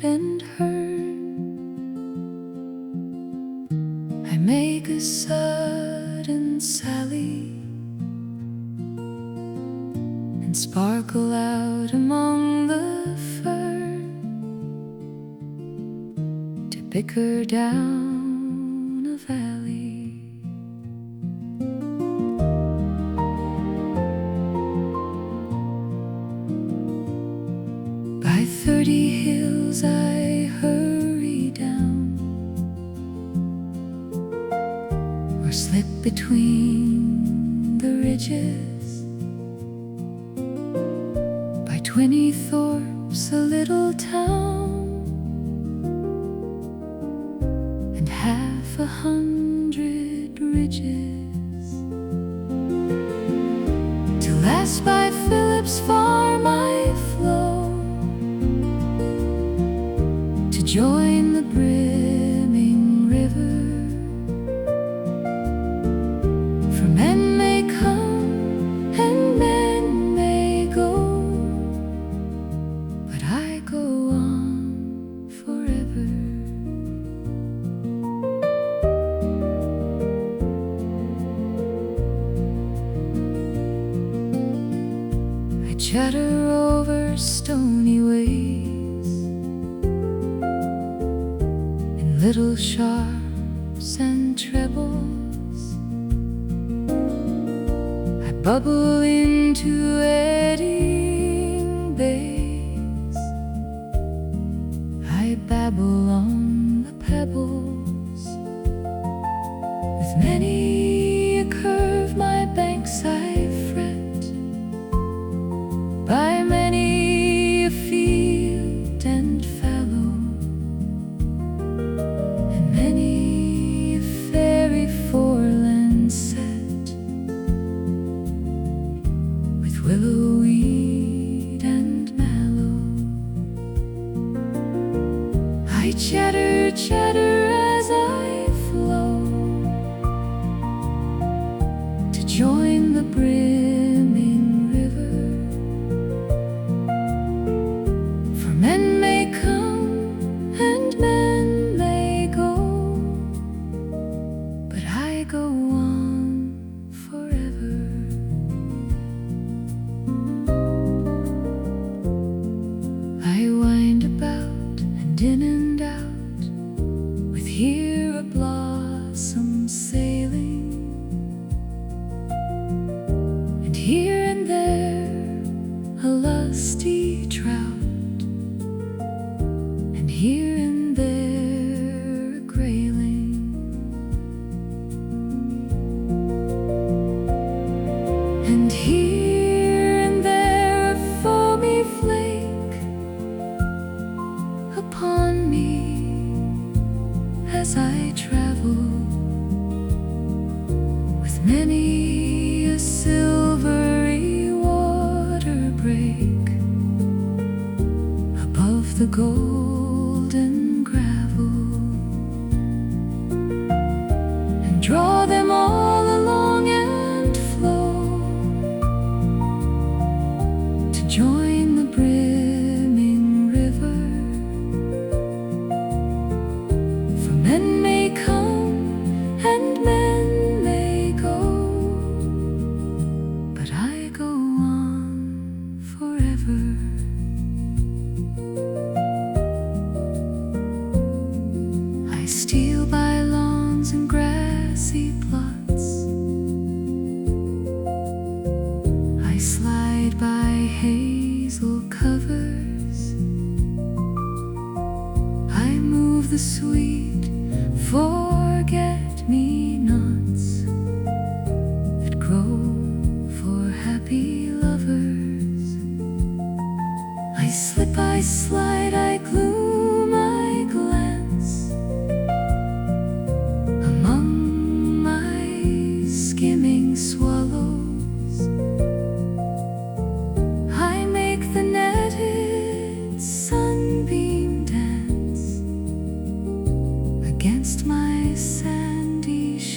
and heard. I make a sudden sally and sparkle out among the fern to bicker down a valley. By 30 hills I hurry down, or slip between the ridges. By 20 thorps, a little town, and 100 bridges, to last by Philip's farm I flow, to join the brimming river. For men may come and men may go, but I go on forever. I chatter over stony ways, little sharps and trebles. I bubble into eddying bays. I babble on the pebbles. With many a curve my banks I fret, by many a field and fallow, many a fairy foreland set, with willow weed and mallow. I chatter, chatter as I flow, to join the brimming river. For men may come and men may go, but I go on forever. I wind about and in and out, with here a blossom sailing, and here and there a lusty trout, and here and there a grayling. And here and there a foamy flake upon me as I travel, with many a silvery water break above the golden gravel, and draw them all along and flow, to join the brimming river. For men may come and men may go, but I go on forever. I steal by lawns and grassy plots, I slide by hazel covers, I move the sweet forget-me-nots that grow for happy lovers. I slip, I slide, I gloom, I glance among my skimming swallows. I make the netted sunbeam dance against my sandy shore.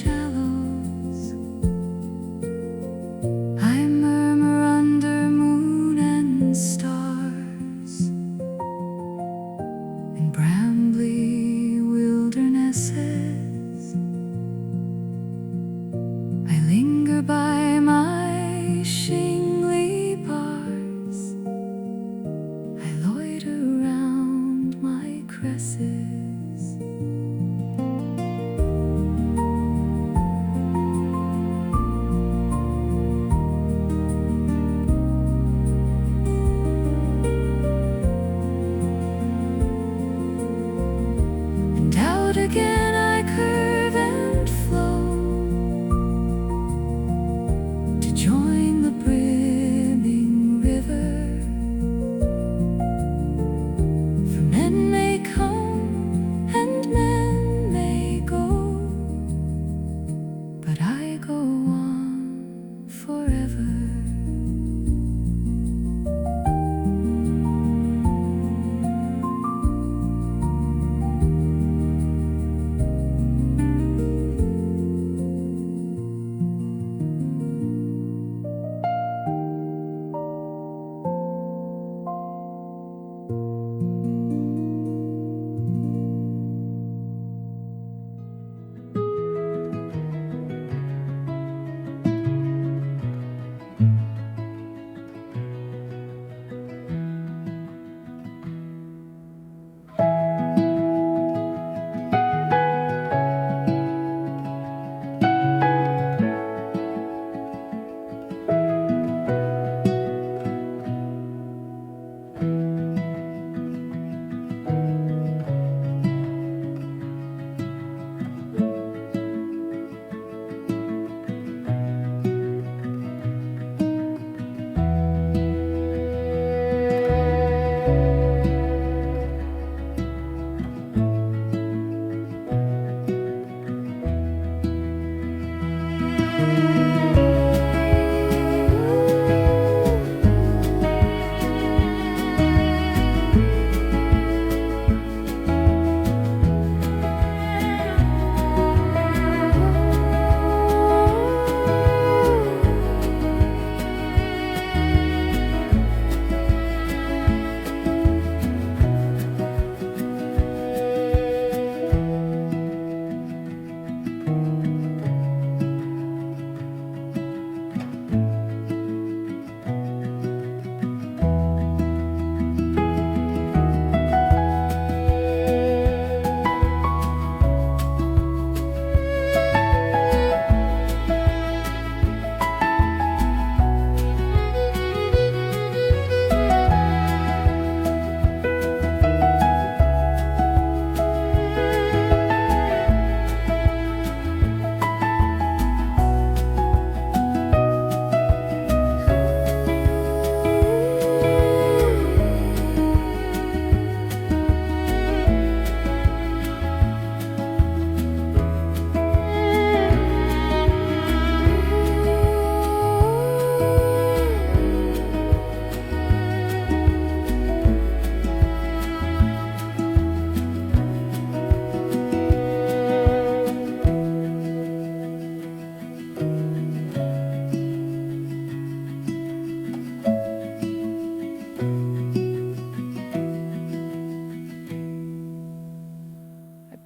out again I curve and flow to join the brimming river. For men may come and men may go, but I go on forever.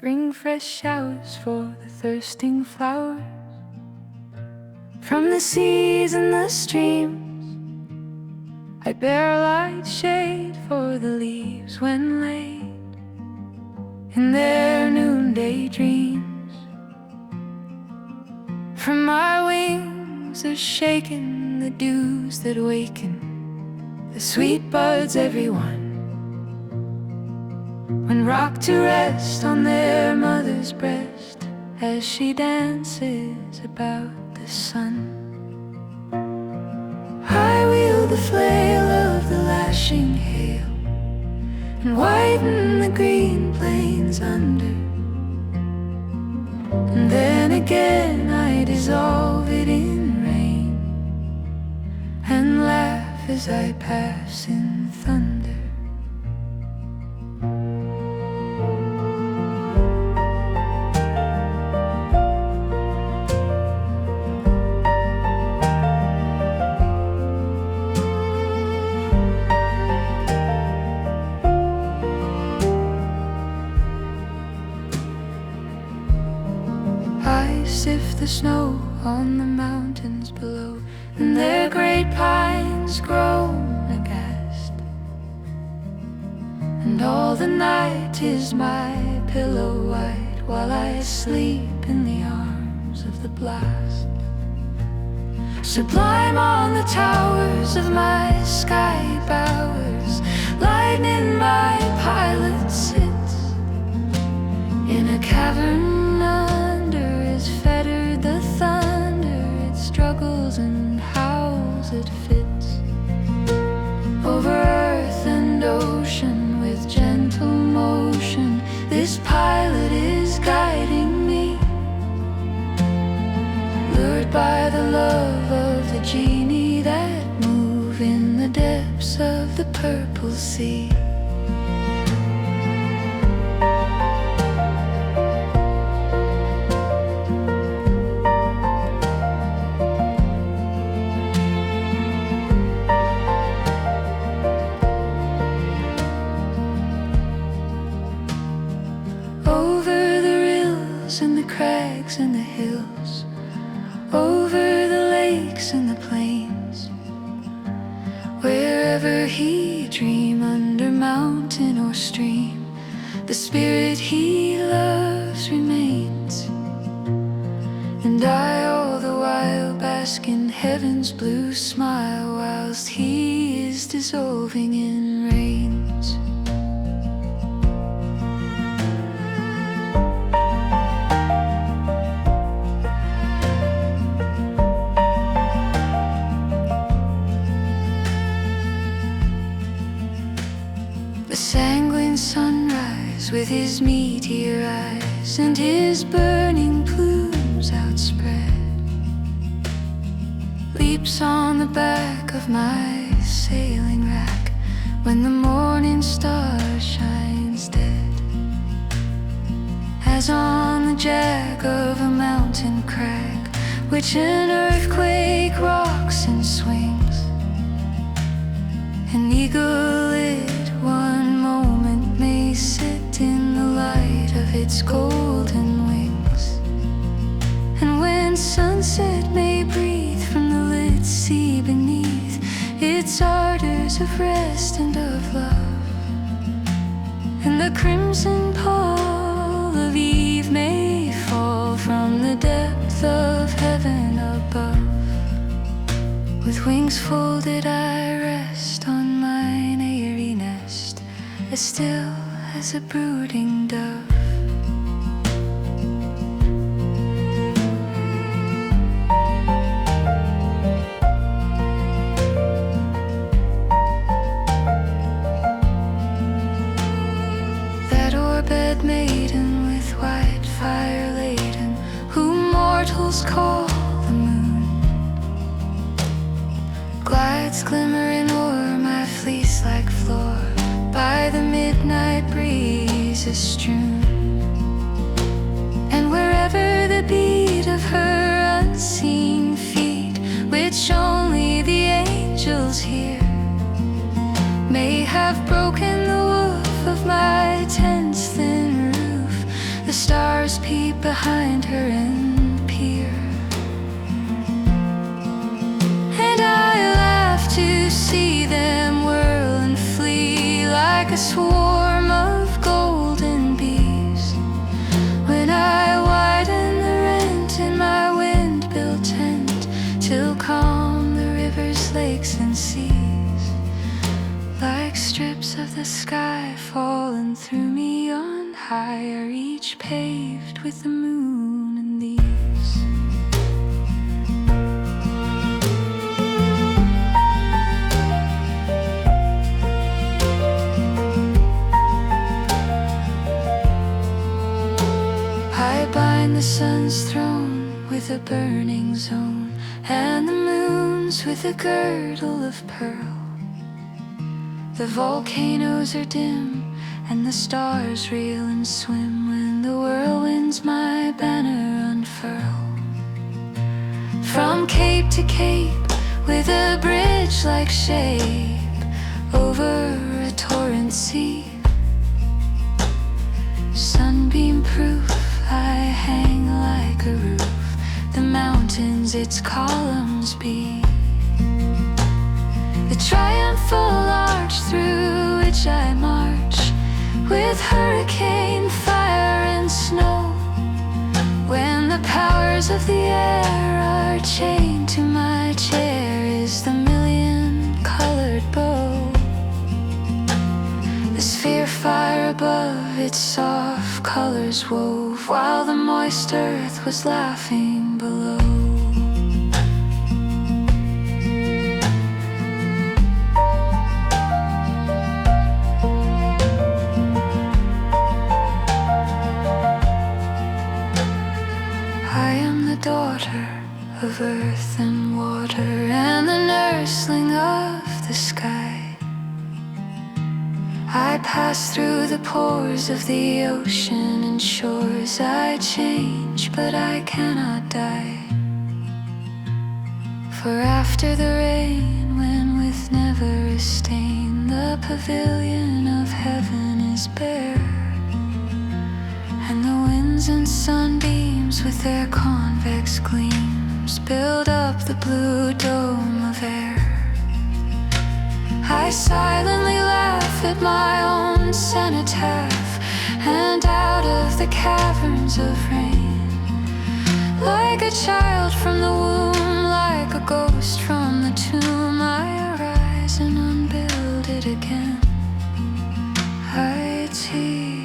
Bring fresh showers for the thirsting flowers from the seas and the streams. I bear light shade for the leaves when laid in their noonday dreams. From my wings are shaken the dews that waken the sweet buds, everyone, when rocked to rest on their mother's breast as she dances about the sun. I wield the flail of the lashing hail and whiten the green plains under, and then again I dissolve it in rain and laugh as I pass in thunder. Sift the snow on the mountains below, and their great pines groan aghast, and all the night is my pillow white while I sleep in the arms of the blast. Sublime on the towers of my sky bowers, lightning my pilot sits in a cavern under is fettered the thunder. It struggles and howls, it fits over earth and ocean with gentle motion. This pilot is guiding me, lured by the love of the genie that move in the depths of the purple sea. And the crags and the hills, over the lakes and the plains, wherever he dream, under mountain or stream, the spirit he loves remains. And I all the while bask in heaven's blue smile, whilst he is dissolving in rains. The sanguine sunrise with his meteor eyes and his burning plumes outspread leaps on the back of my sailing rack when the morning star shines dead, as on the jack of a mountain crag which an earthquake rocks and swings. An eagle-lit one moment may sit in the light of its golden wings, and when sunset may breathe from the lit sea beneath its ardors of rest and of love, and the crimson pall of eve may fall from the depth of heaven above. With wings folded I rest on mine airy nest, as still as a brooding dove. That orbed maiden with white fire laden, whom mortals call the moon, glides glimmering o'er my fleece-like floor, by the midnight breezes strewn. And wherever the beat of her unseen feet, which only the angels hear, may have broken the woof of my tent's thin roof, the stars peep behind her and peer, and I laugh to see them whirl and flee like a swarm of golden bees, when I widen the rent in my wind-built tent, till calm the rivers, lakes and seas, like strips of the sky fallen through me on high, are each paved with the moon and these. I bind the sun's throne with a burning zone, and the moon's with a girdle of pearl. The volcanoes are dim, and the stars reel and swim, when the whirlwinds my banner unfurl. From cape to cape, with a bridge-like shape, over a torrent sea, sunbeam-proof I hang like a roof, the mountains its columns be. The triumphal arch through which I march, with hurricane, fire and snow, when the powers of the air are chained to my chair, is the million-colored bow. This atmosphere fire above, its soft colors wove, while the moist earth was laughing below. I am the daughter of earth and water, and the nursling of the sky. I pass through the pores of the ocean and shores. I change, but I cannot die. For after the rain, when with never a stain, the pavilion of heaven is bare, and the winds and sunbeams with their convex gleams build up the blue dome of air. I silently laugh at my own cenotaph, and out of the caverns of rain, like a child from the womb, like a ghost from the tomb, I arise and unbuild it again. I teach.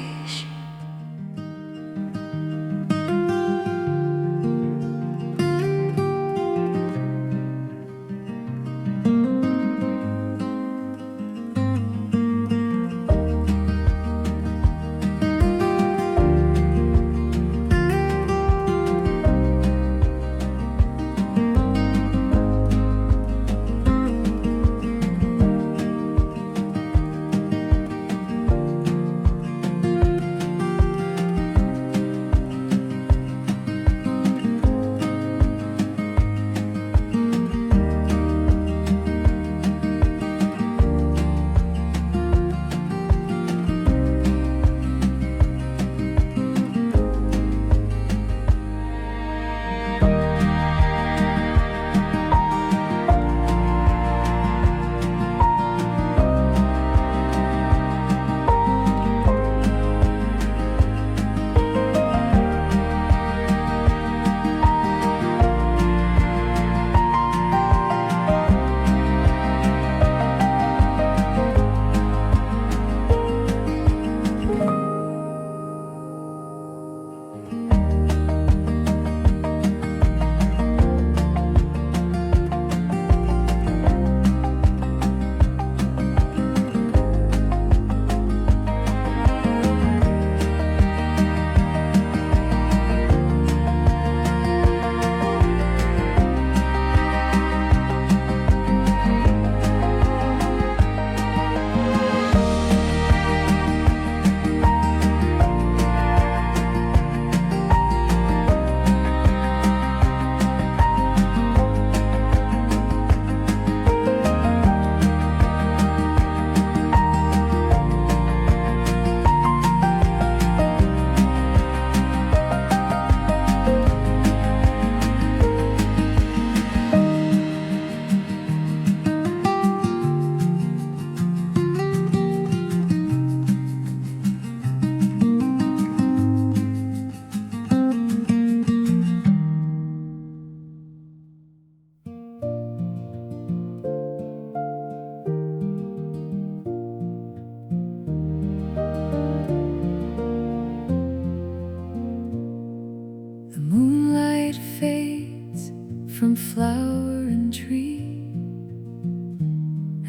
From flower and tree,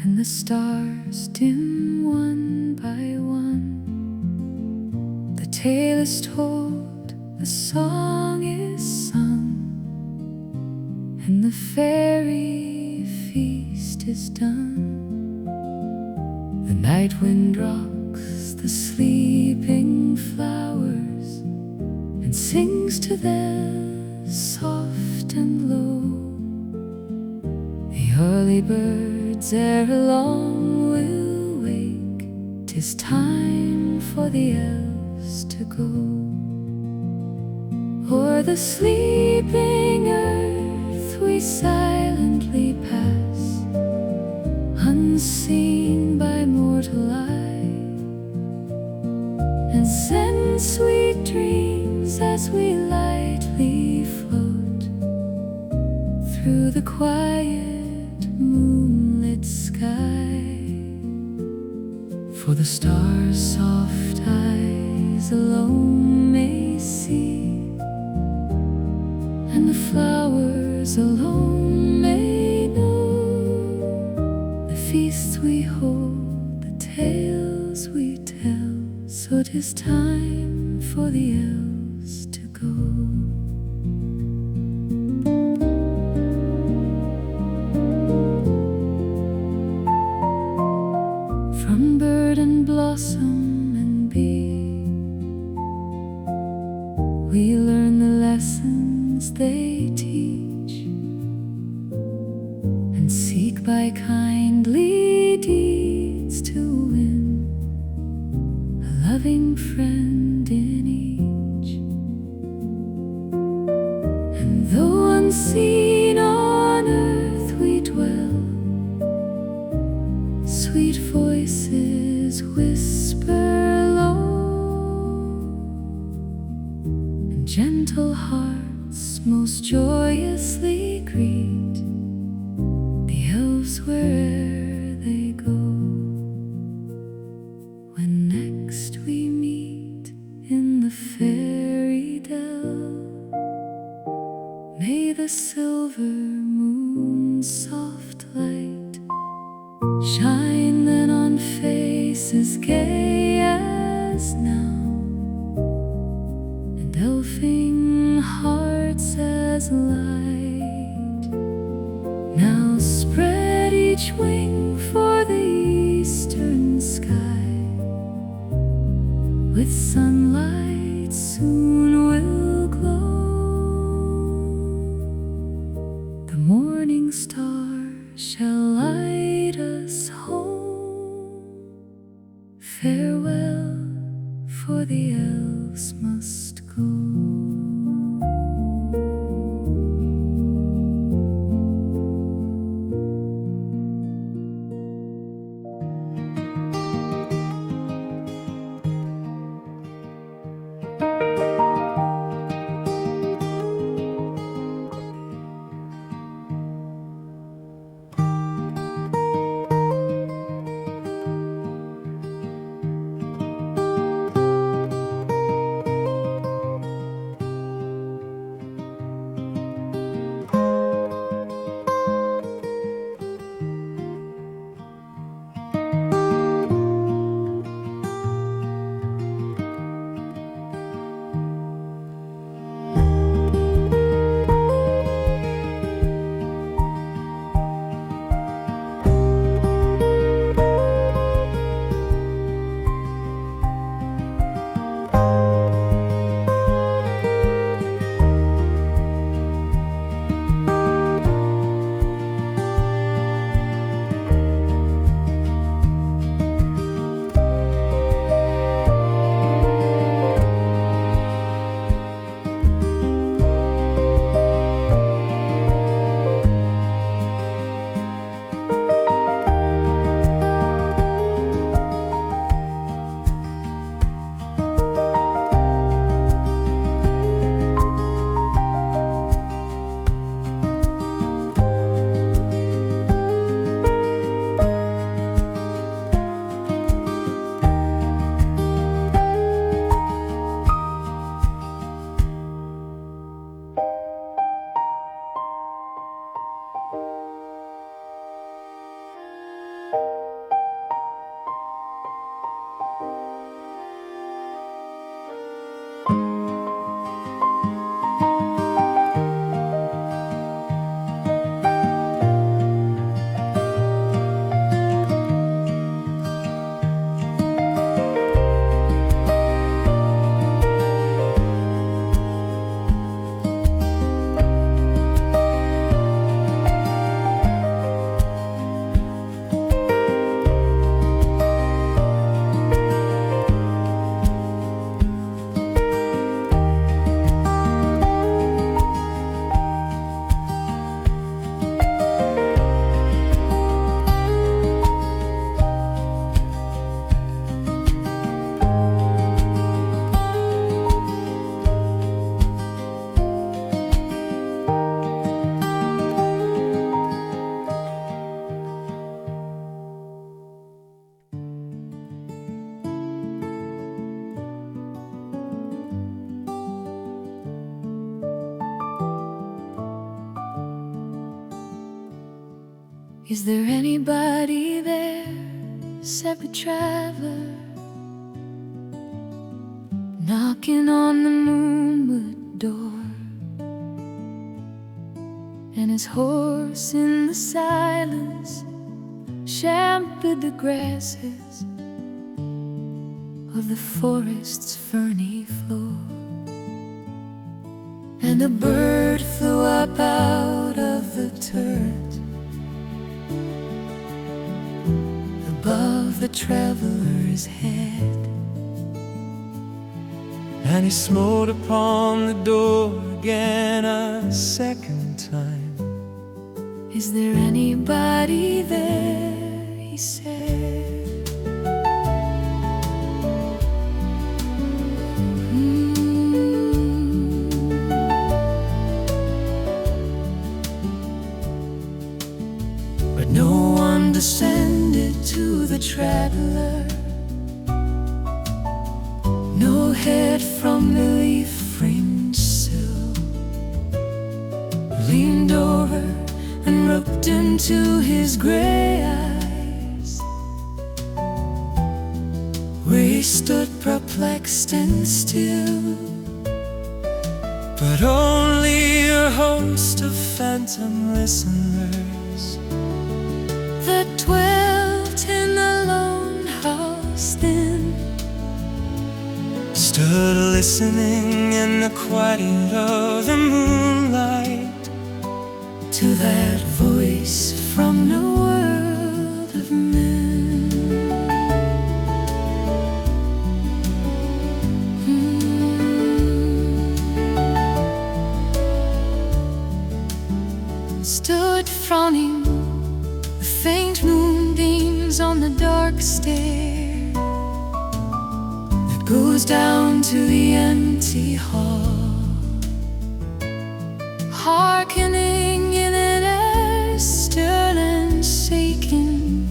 and the stars dim one by one. The tale is told, the song is sung, and the fairy feast is done. The night wind rocks the sleeping flowers and sings to them soft and low. The early birds ere long will wake. 'Tis time for the elves to go. O'er the sleeping earth we silently pass, unseen by mortal eye, and send sweet dreams as we lightly float through the quiet moonlit sky. For the the stars' soft eyes alone may see, and the flowers alone may know the feasts we hold, the tales we tell. So 'tis time for the elves to go. From bird and blossom and bee, we learn the lessons they teach, and seek by kindly deeds to win a loving friend in each. And though unseen on earth we dwell, sweet voices whisper low, and gentle hearts most joyously greet the elves where'er they go. When next we meet in the fairy dell, may the silver moon's soft light shine then on faces gay as now, and elfin hearts as light. Now spread each wing for the eastern sky, with sunlight soon will glow. The morning star shall light us home. Farewell, for the elves must go. Is there anybody there, separate traveler, knocking on the moonlit door? And his horse in the silence shampooed the grasses of the forest's ferny floor. And a bird flew up out of the turret above the traveler's head. And he smote upon the door again a second time. Is there anybody there, he said. But no one descended to the traveler. No head from the leaf-fringed sill leaned over and looked into his gray eyes, where he stood perplexed and still. But only a host of phantom listeners that dwelt in the lone house then stood listening in the quiet of the moonlight to that voice from the world of men. Stood frowning, the faint moonbeams on the dark stair that goes down to the empty hall, hearkening in an air still and shaken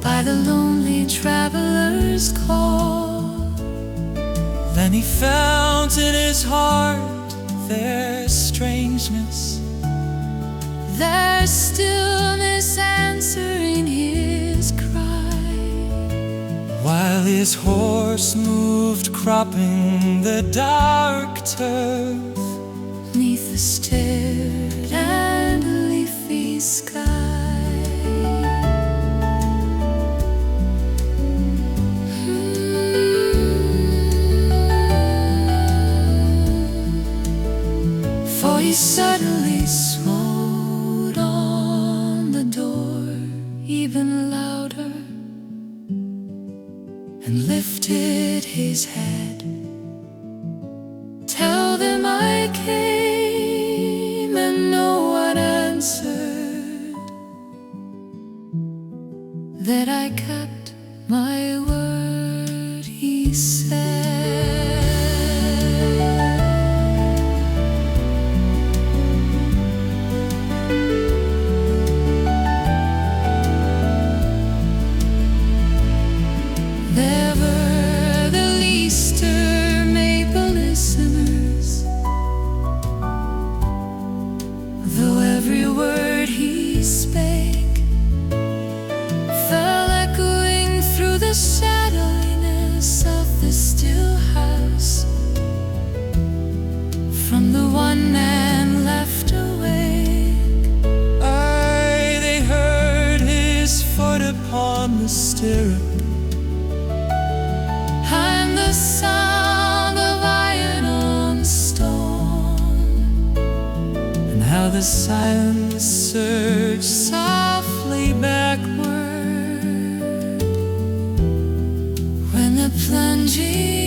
by the lonely traveler's call. Then he felt in his heart their strangeness, their stillness answering his cry, while his horse moved cropping the dark turf neath the starred and leafy sky. For he suddenly smote on the door even louder and lifted his head. Tell them I came, and no one answered, that I kept my word, he said. Never the least maple listeners, though every word he spake fell echoing through the shadowiness of the still house, from the one man left awake. Aye, they heard his foot upon the stirrup, And the sound of iron on stone, and how the silence surged softly backward when the plunging